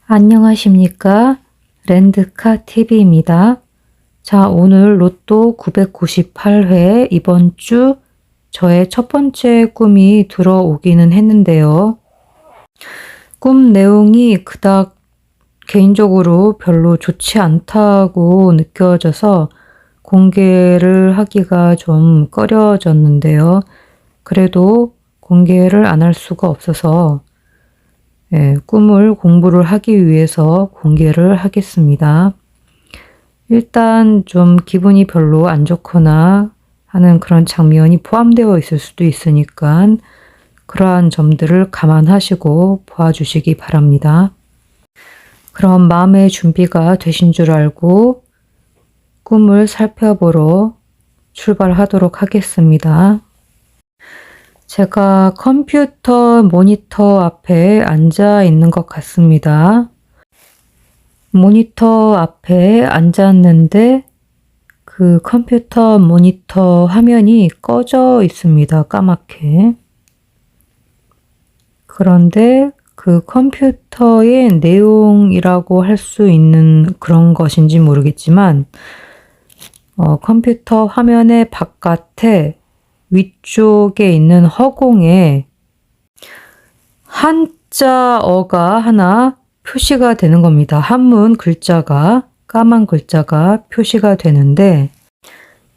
안녕하십니까? 렌드카TV입니다. 자, 오늘 로또 998회 이번 주 저의 첫 번째 꿈이 들어오기는 했는데요. 꿈 내용이 그닥 개인적으로 별로 좋지 않다고 느껴져서 공개를 하기가 좀 꺼려졌는데요. 그래도 공개를 안 할 수가 없어서 꿈을 공부를 하기 위해서 공개를 하겠습니다. 일단 좀 기분이 별로 안 좋거나 하는 그런 장면이 포함되어 있을 수도 있으니까 그러한 점들을 감안하시고 보아주시기 바랍니다. 그럼 마음의 준비가 되신 줄 알고 꿈을 살펴보러 출발하도록 하겠습니다. 제가 컴퓨터 모니터 앞에 앉아 있는 것 같습니다. 모니터 앞에 앉았는데 그 컴퓨터 모니터 화면이 꺼져 있습니다. 까맣게. 그런데 그 컴퓨터의 내용이라고 할 수 있는 그런 것인지 모르겠지만 컴퓨터 화면의 바깥에 위쪽에 있는 허공에 한자어가 하나 표시가 되는 겁니다. 한문 글자가, 까만 글자가 표시가 되는데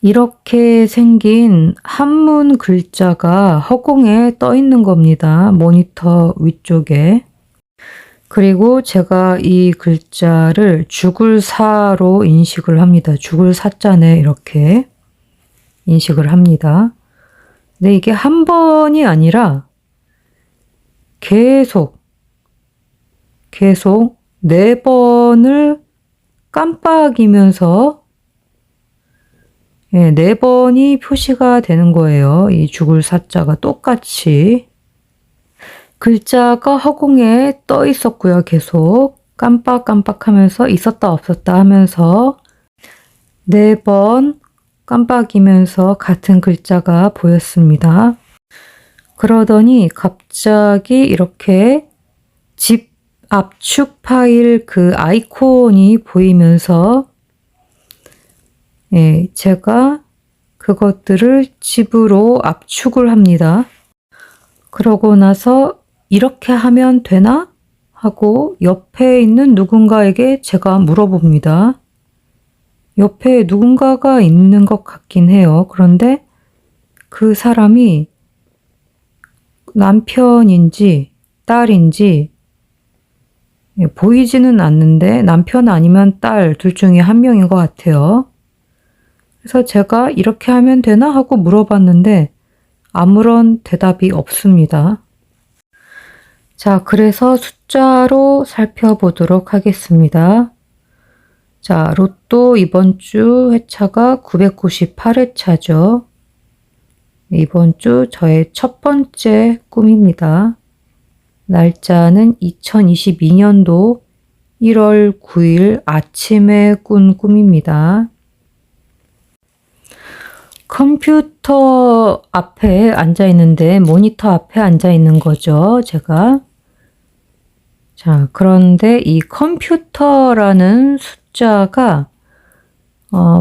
이렇게 생긴 한문 글자가 허공에 떠 있는 겁니다. 모니터 위쪽에. 그리고 제가 이 글자를 죽을 사로 인식을 합니다. 죽을 사자네 이렇게 인식을 합니다. 근데 이게 한 번이 아니라 계속 4번을 깜빡이면서 4번이 표시가 되는 거예요. 이 죽을 사자가 똑같이. 글자가 허공에 떠 있었고요. 계속 깜빡깜빡하면서 있었다 없었다 하면서 4번 깜빡이면서 같은 글자가 보였습니다. 그러더니 갑자기 이렇게 집 압축 파일 그 아이콘이 보이면서 제가 그것들을 집으로 압축을 합니다. 그러고 나서 이렇게 하면 되나? 하고 옆에 있는 누군가에게 제가 물어봅니다. 옆에 누군가가 있는 것 같긴 해요. 그런데 그 사람이 남편인지 딸인지 보이지는 않는데 남편 아니면 딸 둘 중에 한 명인 것 같아요. 그래서 제가 이렇게 하면 되나 하고 물어봤는데 아무런 대답이 없습니다. 자, 그래서 숫자로 살펴보도록 하겠습니다. 자, 로또 이번 주 회차가 998회차죠. 이번 주 저의 첫 번째 꿈입니다. 날짜는 2022년도 1월 9일 아침에 꾼 꿈입니다. 컴퓨터 앞에 앉아 있는데 모니터 앞에 앉아 있는 거죠, 제가. 자, 그런데 이 컴퓨터라는 숫자가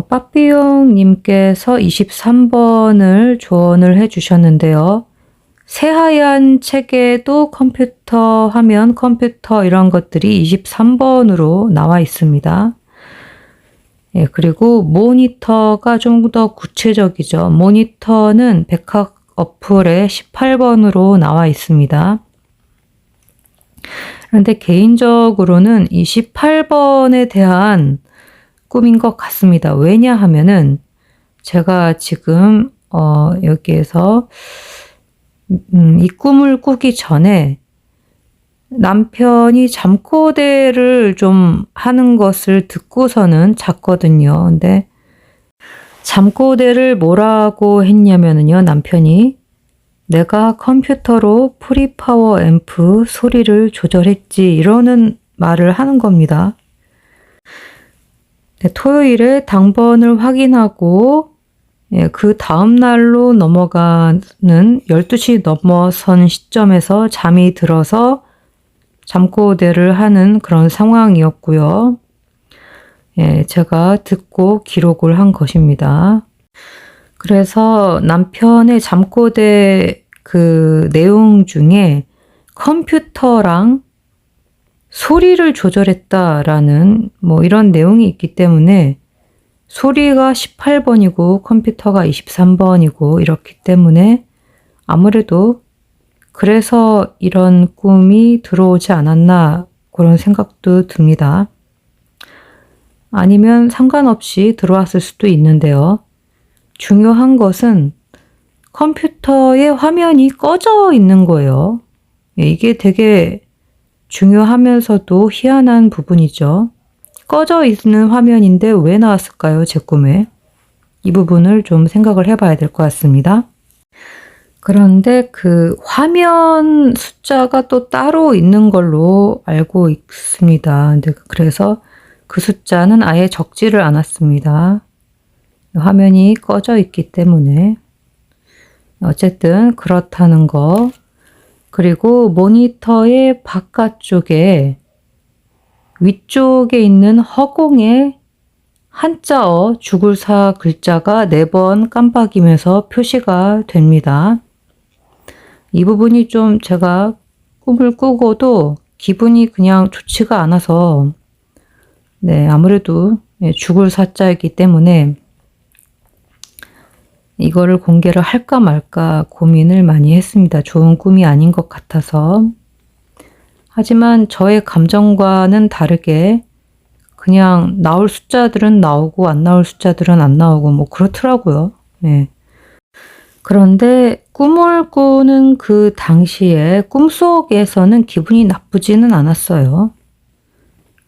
빠삐용 님께서 23번을 조언을 해 주셨는데요. 새하얀 책에도 컴퓨터 화면, 컴퓨터 이런 것들이 23번으로 나와 있습니다. 그리고 모니터가 좀 더 구체적이죠. 모니터는 백학 어플에 18번으로 나와 있습니다. 그런데 개인적으로는 이 18번에 대한 꿈인 것 같습니다. 왜냐하면은 제가 지금 여기에서 이 꿈을 꾸기 전에 남편이 잠꼬대를 좀 하는 것을 듣고서는 잤거든요. 근데 잠꼬대를 뭐라고 했냐면요. 남편이 내가 컴퓨터로 프리파워 앰프 소리를 조절했지 이러는 말을 하는 겁니다. 토요일에 당번을 확인하고 그 다음 날로 넘어가는 12시 넘어선 시점에서 잠이 들어서 잠꼬대를 하는 그런 상황이었고요. 예, 제가 듣고 기록을 한 것입니다. 그래서 남편의 잠꼬대 그 내용 중에 컴퓨터랑 소리를 조절했다라는 뭐 이런 내용이 있기 때문에 소리가 18번이고 컴퓨터가 23번이고 이렇기 때문에 아무래도 그래서 이런 꿈이 들어오지 않았나 그런 생각도 듭니다. 아니면 상관없이 들어왔을 수도 있는데요. 중요한 것은 컴퓨터의 화면이 꺼져 있는 거예요. 이게 되게 중요하면서도 희한한 부분이죠. 꺼져 있는 화면인데 왜 나왔을까요? 제 꿈에. 이 부분을 좀 생각을 해봐야 될 것 같습니다. 그런데 그 화면 숫자가 또 따로 있는 걸로 알고 있습니다. 근데 그래서 그 숫자는 아예 적지를 않았습니다. 화면이 꺼져 있기 때문에. 어쨌든 그렇다는 거. 그리고 모니터의 바깥쪽에 위쪽에 있는 허공에 한자어 죽을사 글자가 4번 깜빡이면서 표시가 됩니다. 이 부분이 좀 제가 꿈을 꾸고도 기분이 그냥 좋지가 않아서 네, 아무래도 죽을 사자이기 때문에 이거를 공개를 할까 말까 고민을 많이 했습니다. 좋은 꿈이 아닌 것 같아서. 하지만 저의 감정과는 다르게 그냥 나올 숫자들은 나오고 안 나올 숫자들은 안 나오고 뭐 그렇더라고요. 네. 그런데 꿈을 꾸는 그 당시에 꿈속에서는 기분이 나쁘지는 않았어요.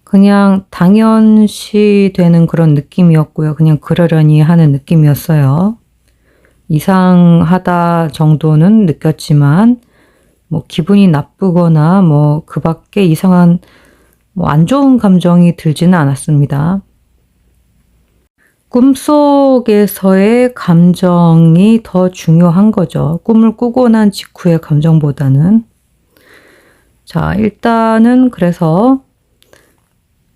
그냥 당연시 되는 그런 느낌이었고요. 그냥 그러려니 하는 느낌이었어요. 이상하다 정도는 느꼈지만 뭐 기분이 나쁘거나 뭐 그 밖에 이상한 뭐 안 좋은 감정이 들지는 않았습니다. 꿈속에서의 감정이 더 중요한 거죠. 꿈을 꾸고 난 직후의 감정보다는. 자, 일단은 그래서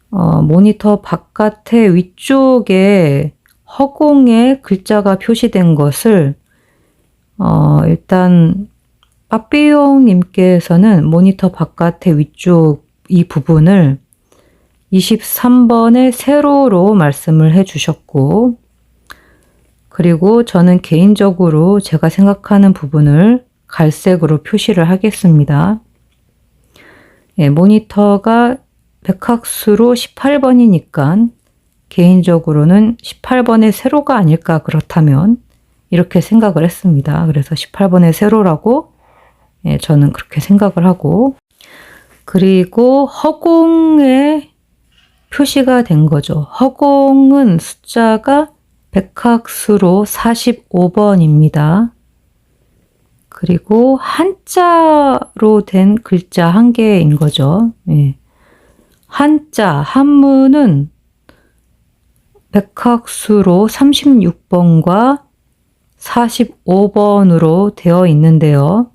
모니터 바깥에 위쪽에 허공에 글자가 표시된 것을 일단 빠삐용님께서는 모니터 바깥의 위쪽 이 부분을 23번의 세로로 말씀을 해 주셨고, 그리고 저는 개인적으로 제가 생각하는 부분을 갈색으로 표시를 하겠습니다. 예, 모니터가 백학수로 18번이니까 개인적으로는 18번의 세로가 아닐까 그렇다면 이렇게 생각을 했습니다. 그래서 18번의 세로라고 예, 저는 그렇게 생각을 하고, 그리고 허공에 표시가 된 거죠. 허공은 숫자가 백학수로 45번입니다. 그리고 한자로 된 글자 한 개인 거죠. 예. 한자, 한문은 백학수로 36번과 45번으로 되어 있는데요.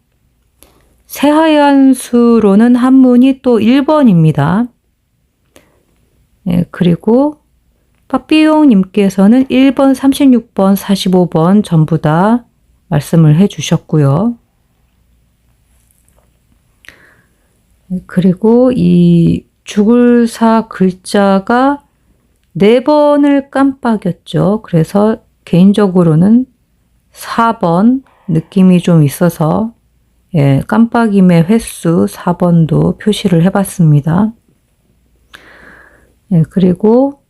새하얀 수로는 한문이 또 1번입니다. 예, 그리고 빠삐용님께서는 1번, 36번, 45번 전부 다 말씀을 해 주셨고요. 그리고 이 죽을사 글자가 4번을 깜빡였죠. 그래서 개인적으로는 4번 느낌이 좀 있어서 예, 깜빡임의 횟수 4번도 표시를 해봤습니다. 예, 그리고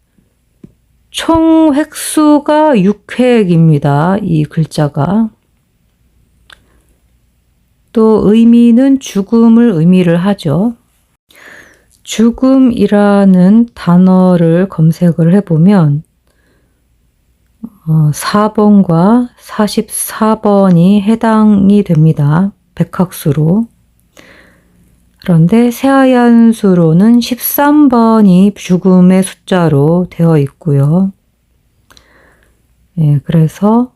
총 획수가 6획입니다. 이 글자가. 또 의미는 죽음을 의미를 하죠. 죽음이라는 단어를 검색을 해보면 4번과 44번이 해당이 됩니다. 백학수로. 그런데 새하얀 수로는 13번이 죽음의 숫자로 되어 있고요. 예, 그래서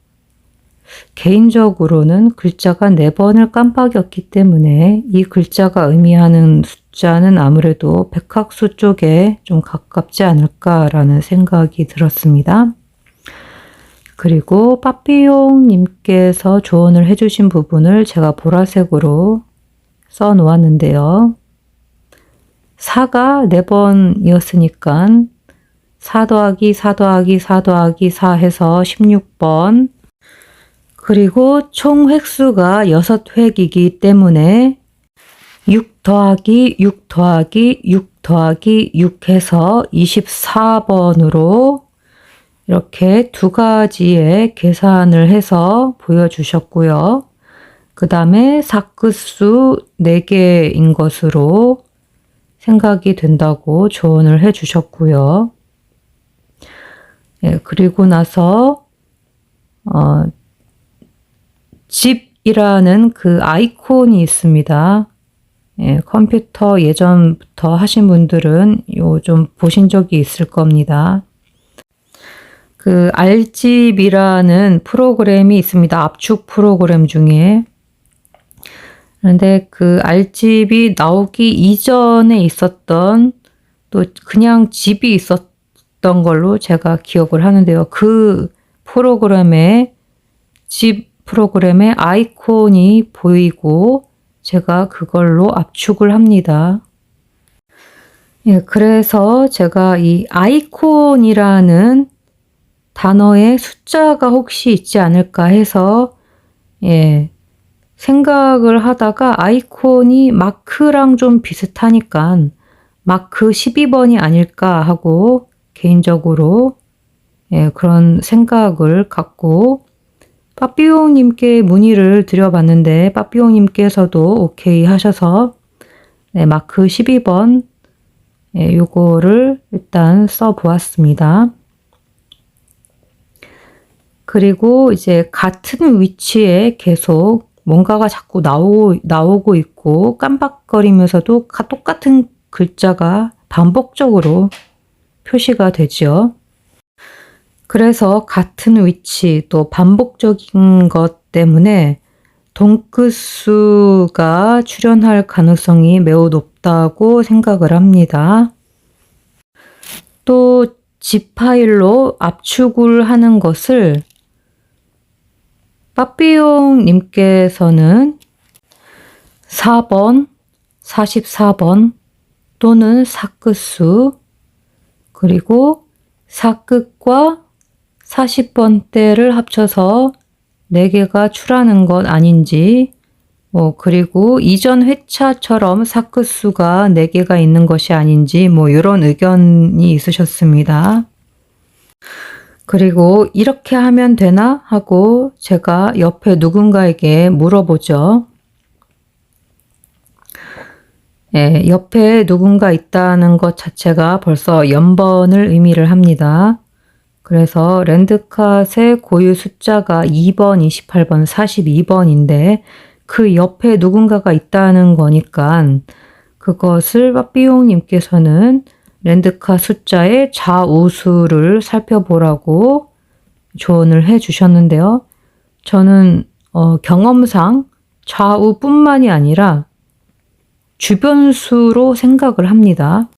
개인적으로는 글자가 4번을 깜빡였기 때문에 이 글자가 의미하는 숫자는 아무래도 백학수 쪽에 좀 가깝지 않을까라는 생각이 들었습니다. 그리고 빠삐용님께서 조언을 해주신 부분을 제가 보라색으로 써 놓았는데요. 4가 4번이었으니까 4 더하기 4 더하기 4 더하기 4 해서 16번. 그리고 총 획수가 6획이기 때문에 6 더하기 6 더하기 6 더하기 6 해서 24번으로 이렇게 두 가지의 계산을 해서 보여주셨고요. 그 다음에 사끝수 4개인 것으로 생각이 된다고 조언을 해 주셨고요. 예, 그리고 나서 집이라는 그 아이콘이 있습니다. 예, 컴퓨터 예전부터 하신 분들은 요 좀 보신 적이 있을 겁니다. 그 알집이라는 프로그램이 있습니다. 압축 프로그램 중에. 그런데 그 알집이 나오기 이전에 있었던 또 그냥 집이 있었던 걸로 제가 기억을 하는데요. 그 프로그램에 집 프로그램에 아이콘이 보이고 제가 그걸로 압축을 합니다. 예, 그래서 제가 이 아이콘이라는 단어에 숫자가 혹시 있지 않을까 해서 예, 생각을 하다가 아이콘이 마크랑 좀 비슷하니까 마크 12번이 아닐까 하고 개인적으로 예, 그런 생각을 갖고 빠삐용님께 문의를 드려봤는데 빠삐용님께서도 오케이 하셔서 네, 마크 12번 예, 요거를 일단 써보았습니다. 그리고 이제 같은 위치에 계속 뭔가가 자꾸 나오고 있고 깜빡거리면서도 똑같은 글자가 반복적으로 표시가 되죠. 그래서 같은 위치 또 반복적인 것 때문에 동끝수가 출현할 가능성이 매우 높다고 생각을 합니다. 또 집 파일로 압축을 하는 것을 빠삐용님께서는 4번, 44번 또는 사끝수 그리고 사끝과 40번대를 합쳐서 4개가 출하는 것 아닌지 그리고 이전 회차처럼 사끝수가 4개가 있는 것이 아닌지 이런 의견이 있으셨습니다. 그리고 이렇게 하면 되나 하고 제가 옆에 누군가에게 물어보죠. 예, 옆에 누군가 있다는 것 자체가 벌써 연번을 의미를 합니다. 그래서 랜드캇의 고유 숫자가 2번, 28번, 42번인데 그 옆에 누군가가 있다는 거니까 그것을 빠삐용님께서는 랜드캇 숫자의 좌우수를 살펴보라고 조언을 해 주셨는데요. 저는 경험상 좌우뿐만이 아니라 주변수로 생각을 합니다.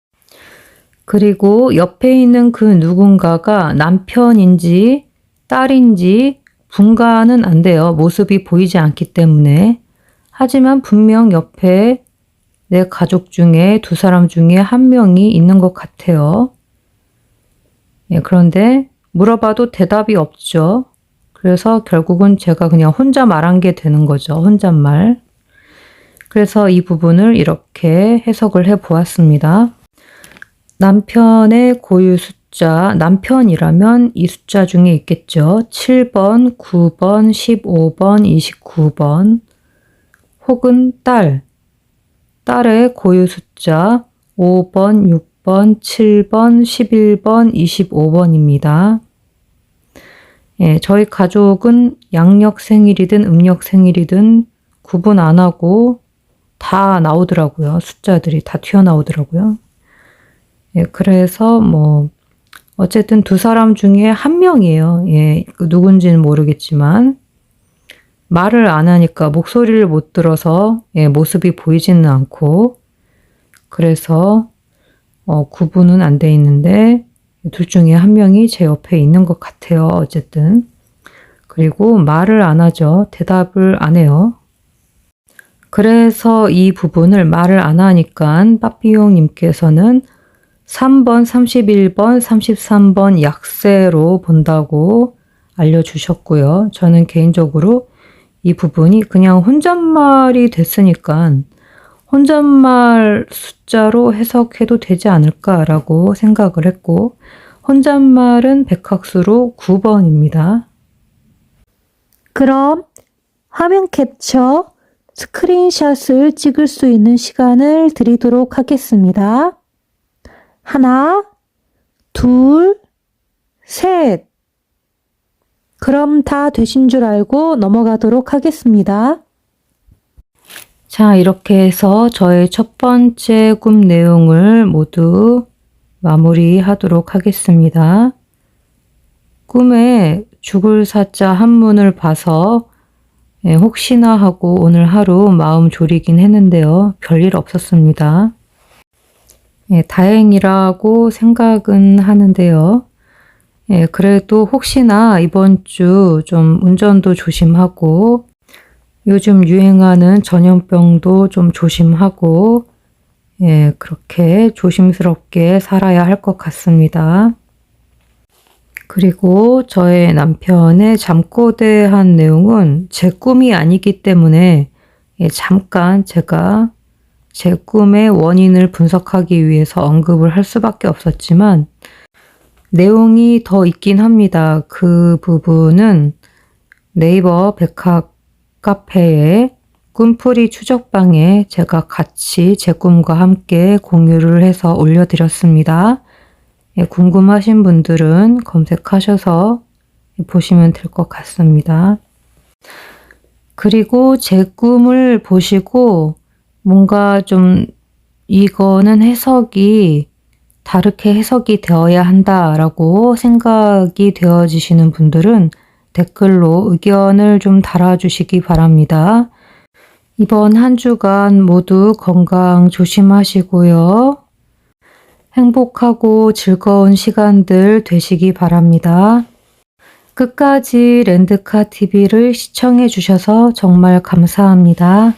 그리고 옆에 있는 그 누군가가 남편인지 딸인지 분간은 안 돼요. 모습이 보이지 않기 때문에. 하지만 분명 옆에 내 가족 중에 2사람 중에 1명이 있는 것 같아요. 예, 그런데 물어봐도 대답이 없죠. 그래서 결국은 제가 그냥 혼자 말한 게 되는 거죠. 혼잣말. 그래서 이 부분을 이렇게 해석을 해 보았습니다. 남편의 고유 숫자, 남편이라면 이 숫자 중에 있겠죠. 7번, 9번, 15번, 29번 혹은 딸의 고유 숫자 5번, 6번, 7번, 11번, 25번입니다. 예, 저희 가족은 양력 생일이든 음력 생일이든 구분 안 하고 다 나오더라고요. 숫자들이 다 튀어나오더라고요. 예, 그래서 어쨌든 2사람 중에 1명이에요. 예, 누군지는 모르겠지만 말을 안 하니까 목소리를 못 들어서 예, 모습이 보이지는 않고 그래서 구분은 안 돼 있는데 둘 중에 한 명이 제 옆에 있는 것 같아요. 어쨌든. 그리고 말을 안 하죠. 대답을 안 해요. 그래서 이 부분을 말을 안 하니까 빠삐용님께서는 3번, 31번, 33번 약세로 본다고 알려주셨고요. 저는 개인적으로 이 부분이 그냥 혼잣말이 됐으니까 혼잣말 숫자로 해석해도 되지 않을까라고 생각을 했고, 혼잣말은 백학수로 9번입니다. 그럼 화면 캡처, 스크린샷을 찍을 수 있는 시간을 드리도록 하겠습니다. 하나, 둘, 셋. 그럼 다 되신 줄 알고 넘어가도록 하겠습니다. 자, 이렇게 해서 저의 첫 번째 꿈 내용을 모두 마무리하도록 하겠습니다. 꿈에 죽을 사자 한문을 봐서 혹시나 하고 오늘 하루 마음 졸이긴 했는데요. 별일 없었습니다. 다행이라고 생각은 하는데요. 그래도 혹시나 이번 주 좀 운전도 조심하고 요즘 유행하는 전염병도 좀 조심하고 그렇게 조심스럽게 살아야 할 것 같습니다. 그리고 저의 남편의 잠꼬대한 내용은 제 꿈이 아니기 때문에 잠깐 제가 제 꿈의 원인을 분석하기 위해서 언급을 할 수밖에 없었지만 내용이 더 있긴 합니다. 그 부분은 네이버 백학 카페에 꿈풀이 추적방에 제가 같이 제 꿈과 함께 공유를 해서 올려드렸습니다. 궁금하신 분들은 검색하셔서 보시면 될 것 같습니다. 그리고 제 꿈을 보시고 뭔가 좀 이거는 해석이 다르게 해석이 되어야 한다라고 생각이 되어지시는 분들은 댓글로 의견을 좀 달아주시기 바랍니다. 이번 한 주간 모두 건강 조심하시고요. 행복하고 즐거운 시간들 되시기 바랍니다. 끝까지 렌드카 TV를 시청해 주셔서 정말 감사합니다.